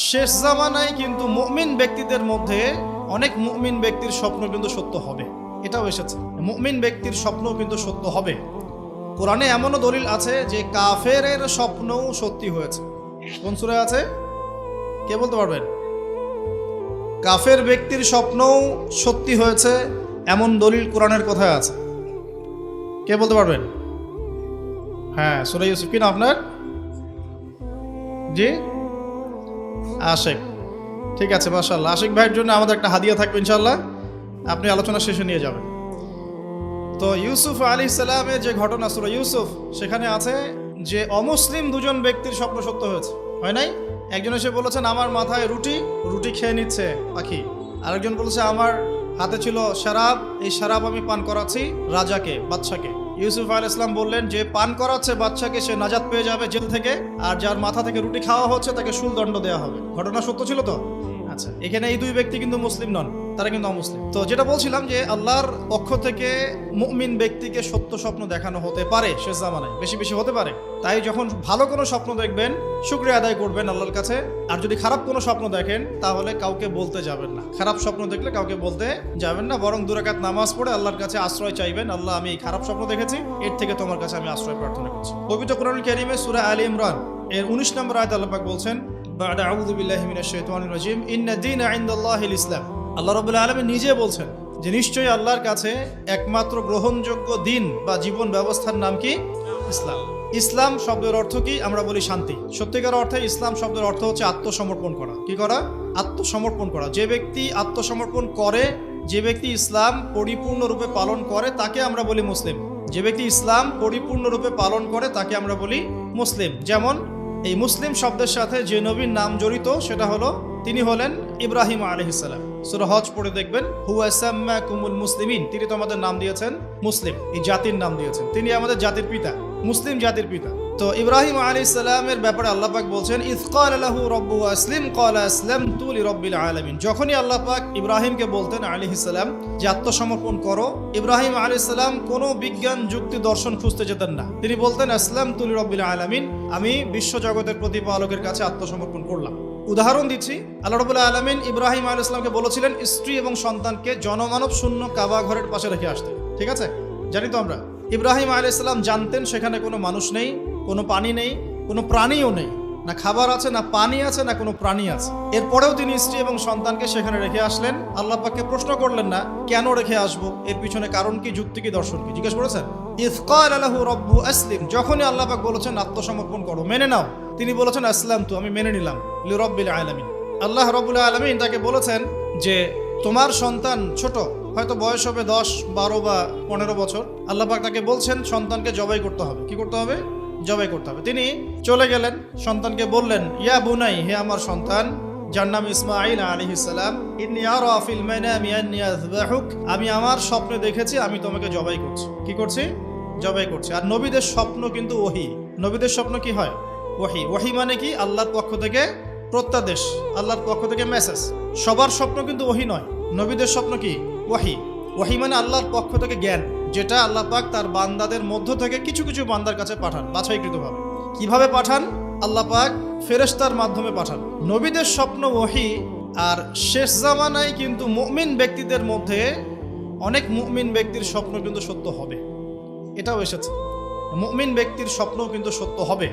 শেষ জামানায় কিন্তু মুমিন ব্যক্তিদের মধ্যে অনেক মুমিন ব্যক্তির স্বপ্ন কিন্তু সত্য হবে, এটাও এসেছে। মুমিন ব্যক্তির স্বপ্ন কিন্তু সত্য হবে। কোরআনে এমনও দলিল আছে যে কাফেরের স্বপ্নও সত্যি হয়েছে। কোন সূরায় আছে কে বলতে পারবেন? কাফের ব্যক্তির স্বপ্নও সত্যি হয়েছে এমন দলিল কোরআনের কোথায় আছে? কে বলতে পারবেন? হ্যাঁ, সূরা ইউসুফ। কি না আপনার? জি, আশিক। ঠিক আছে, মাশাআল্লাহ। আশিক ভাইয়ের জন্য আমাদের একটা হাদিয়া থাকবে ইনশাআল্লাহ, আপনি আলোচনা শেষে নিয়ে যাবেন। তো ইউসুফ আলাইহিস সালামের যে ঘটনা সূরা ইউসুফ, সেখানে আছে যে অমুসলিম দুজন ব্যক্তির স্বপ্ন সত্য হয়েছে, হয় নাই? একজন এসে বলেছেন আমার মাথায় রুটি, রুটি খেয়ে নিচ্ছে পাখি। আরেকজন বলেছে আমার হাতে ছিল শরাব, এই শরাব আমি পান করাচ্ছি রাজাকে, বাদশাকে। ইউসুফ আলাইহিস সালাম বললেন যে পান করাচ্ছে বাদশাকে সে নাজাত পেয়ে যাবে জেল থেকে, আর যার মাথা থেকে রুটি খাওয়া হচ্ছে তাকে শুলদণ্ড দেওয়া হবে। ঘটনা সত্য ছিল তো? আচ্ছা, এখানে এই দুই ব্যক্তি কিন্তু মুসলিম নন, তারা কিন্তু অমুসলিম। তো যেটা বলছিলাম যে আল্লাহর পক্ষ থেকে মুমিন ব্যক্তিকে সত্য স্বপ্ন দেখানো হতে পারে শেষ জামানায়, বেশি বেশি হতে পারে। তাই যখন ভালো কোনো স্বপ্ন দেখবেন শুকরিয়া আদায় করবেন আল্লাহর কাছে। আর যদি খারাপ কোনো স্বপ্ন দেখেন তাহলে কাউকে বলতে যাবেন না। খারাপ স্বপ্ন দেখলে কাউকে বলতে যাবেন না, বরং 2 রাকাত নামাজ পড়ে আল্লাহর কাছে আশ্রয় চাইবেন। আল্লাহ, আমি এই খারাপ স্বপ্ন দেখেছি, এর থেকে তোমার কাছে আমি আশ্রয় প্রার্থনা করছি। পবিত্র কোরআনুল কারীমে সূরা আলে ইমরান এর 19 নম্বর আয়াতে আল্লাহ পাক বলছেন, বা'দা আউযু বিল্লাহি মিনাশ শাইতানির রাজীম, ইন্না দীনা ইনদাল্লাহিল ইসলাম। আল্লাহ রাব্বুল আলামিন নিজে বলছেন যে নিশ্চয়ই আল্লাহর কাছে একমাত্র গ্রহণযোগ্য দিন বা জীবন ব্যবস্থার নাম কি? ইসলাম। ইসলাম শব্দের অর্থ কি? আমরা বলি শান্তি। সত্যিকার অর্থে ইসলাম শব্দের অর্থ হচ্ছে আত্মসমর্পণ করা। কি করা? আত্মসমর্পণ করা। যে ব্যক্তি আত্মসমর্পণ করে, যে ব্যক্তি ইসলাম পরিপূর্ণরূপে পালন করে, তাকে আমরা বলি মুসলিম। যে ব্যক্তি ইসলাম পরিপূর্ণরূপে পালন করে তাকে আমরা বলি মুসলিম। যেমন এই মুসলিম শব্দের সাথে যে নবীর নাম জড়িত সেটা হলো, তিনি হলেন ইব্রাহিম আলাইহিস সালাম। সূরা হজ পড়ে দেখবেন, হুয়া সাম্মাকুমুল মুসলিমিন, তিনি তো আমাদের নাম দিয়েছেন মুসলিম, এই জাতির নাম দিয়েছেন। তিনি আমাদের জাতির পিতা, মুসলিম জাতির পিতা। তো ইব্রাহিম আলাইহিস সালামের ব্যাপারে আল্লাহ পাক বলছেন, ইয ক্বালা লাহু রাব্বুহু আসলিম ক্বালা আসলামতু লিরাব্বিল আলামিন। যখনই আল্লাহ পাক ইব্রাহিমকে বলতেন আলাইহিস সালাম যে আত্মসমর্পণ করো, ইব্রাহিম আলাইহিস সালাম কোনো বিজ্ঞান যুক্তি দর্শন খুঁজতে যেতেন না। তিনি বলতেন আসলামতু লিরাব্বিল আলামিন, আমি বিশ্বজগতের প্রতিপালকের কাছে আত্মসমর্পণ করলাম। উদাহরণ দিচ্ছি, আল্লাহ রাব্বুল আলামিন ইব্রাহিম আলাইহিস সালামকে বলেছিলেন স্ত্রী এবং সন্তানকে জনমানব শূন্য কাবা ঘরের পাশে রেখে আসতে। ঠিক আছে, জানি তো আমরা। ইব্রাহিম আলাইহিস সালাম জানতেন সেখানে কোনো মানুষ নেই, কোনো পানি নেই, কোনো প্রাণীও নেই, না খাবার আছে, না পানি আছে, না কোনো প্রাণী আছে। এরপরেও তিনি স্ত্রী এবং সন্তানকে সেখানে রেখে আসলেন। আল্লাহ পাককে প্রশ্ন করলেন না কেন রেখে আসবো, এর পিছনে কারণ কি, যুক্তি কি, দর্শন কি, জিজ্ঞেস করেছেন? ইয ক্বালা লাহু রাব্বুহু আসলিম, যখনই আল্লাহ পাক বলেছেন আত্মসমর্পণ করো, মেনে নাও, তিনি বলেছেন আসলামতু, আমি মেনে নিলাম, লিরাব্বিল আলামিন। আল্লাহ রাব্বুল আলামিন তাকে বলেছেন যে তোমার সন্তান ছোট, হয়তো বয়স হবে 10, 12 বা 15 বছর। আল্লাহ পাক তাকে বলছেন সন্তানকে জবাই করতে হবে। কি করতে হবে? জবাই করতে হবে। তিনি চলে গেলেন, সন্তানকে বললেন, ইয়া বুনাই, হে আমার সন্তান, যার নাম ইসমাঈল আলাইহিস সালাম, ইন্নী আরা ফিল মানামি আন্নী আযবাহুক, আমি আমার স্বপ্নে দেখেছি আমি তোমাকে জবাই করছি। কি করছি? জবাই করছি। আর নবীদের স্বপ্ন কিন্তু ওহী। নবীদের স্বপ্ন কি হয়? ওহী। ওহী মানে কি? আল্লাহর পক্ষ থেকে প্রত্যাদেশ, আল্লাহর পক্ষ থেকে মেসেজ। সবার স্বপ্ন কিন্তু ওহী নয়। নবীদের স্বপ্ন কি? ওহী। ওহী মানে আল্লাহর পক্ষ থেকে জ্ঞান, যেটা আল্লাহ পাক তার বান্দাদের মধ্য থেকে কিছু কিছু বান্দার কাছে পাঠান বাছাইকৃতভাবে। কিভাবে পাঠান? আল্লাহ পাক ফেরেশতার মাধ্যমে পাঠান। নবীদের স্বপ্ন ওহী। আর শেষ জামানায় কিন্তু মুমিন ব্যক্তিদের মধ্যে অনেক মুমিন ব্যক্তির স্বপ্ন কিন্তু সত্য হবে, এটাও এসেছে। মুমিন ব্যক্তির স্বপ্নও কিন্তু সত্য হবে।